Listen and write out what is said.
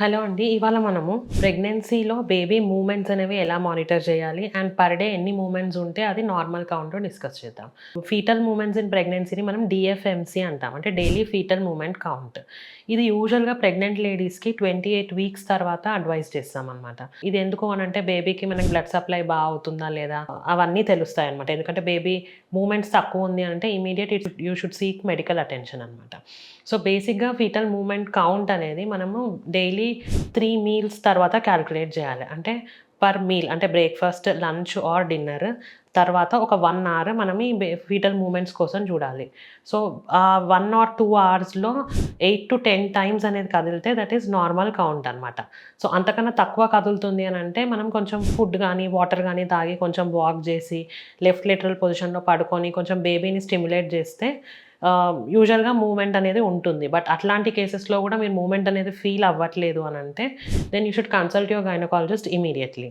Hello అండి. ఇవాళ మనము ప్రెగ్నెన్సీలో బేబీ మూవ్‌మెంట్స్ అనేవి ఎలా మానిటర్ చేయాలి? అండ్ పర్ డే ఎన్ని మూవ్‌మెంట్స్ ఉంటే అది నార్మల్ కౌంటో డిస్కస్ చేద్దాం. ఫీటల్ మూవ్‌మెంట్స్ ఇన్ ప్రెగ్నెన్సీని మనం డీఎఫ్ఎంసీ అంటాం. అంటే డైలీ ఫీటల్ మూవ్‌మెంట్ కౌంట్. ఇది యూజువల్‌గా ప్రెగ్నెంట్ లేడీస్‌కి 28 వీక్స్ తర్వాత అడ్వైస్ చేస్తామనమాట. ఇది ఎందుకు అనంటే బేబీకి మనకి బ్లడ్ సప్లై అవుతుందా లేదా అవన్నీ తెలుస్తాయన్నమాట. ఎందుకంటే బేబీ మూవ్‌మెంట్స్ తక్కువ ఉంది అంటే immediate you should seek medical attention అనమాట. సో, బేసిక్‌గా ఫీటల్ మూవ్‌మెంట్ కౌంట్ అనేది మనము డైలీ 3 మీల్స్ తర్వాత క్యాలిక్యులేట్ చేయాలి. అంటే పర్ మీల్ అంటే బ్రేక్‌ఫాస్ట్, లంచ్ ఆర్ డిన్నర్ తర్వాత ఒక 1 అవర్ మనం ఈ ఫీటల్ మూవ్‌మెంట్స్ కోసం చూడాలి. సో, 1 ఆర్ 2 అవర్స్‌లో 8-10 టైమ్స్ అనేది కదిలితే దట్ ఈస్ నార్మల్ కౌంట్ అనమాట. సో, అంతకన్నా తక్కువ కదులుతుంది అనంటే మనం కొంచెం ఫుడ్ గానీ, వాటర్ గానీ తాగి కొంచెం వాక్ చేసి లెఫ్ట్ లేటరల్ పొజిషన్‌లో పడుకొని కొంచెం బేబీని స్టిమ్యులేట్ చేస్తే యూజువల్‌గా మూవ్‌మెంట్ అనేది ఉంటుంది. బట్ అట్లాంటి కేసెస్‌లో కూడా మీరు మూవ్‌మెంట్ అనేది ఫీల్ అవ్వట్లేదు అనంటే then you should consult your gynaecologist immediately.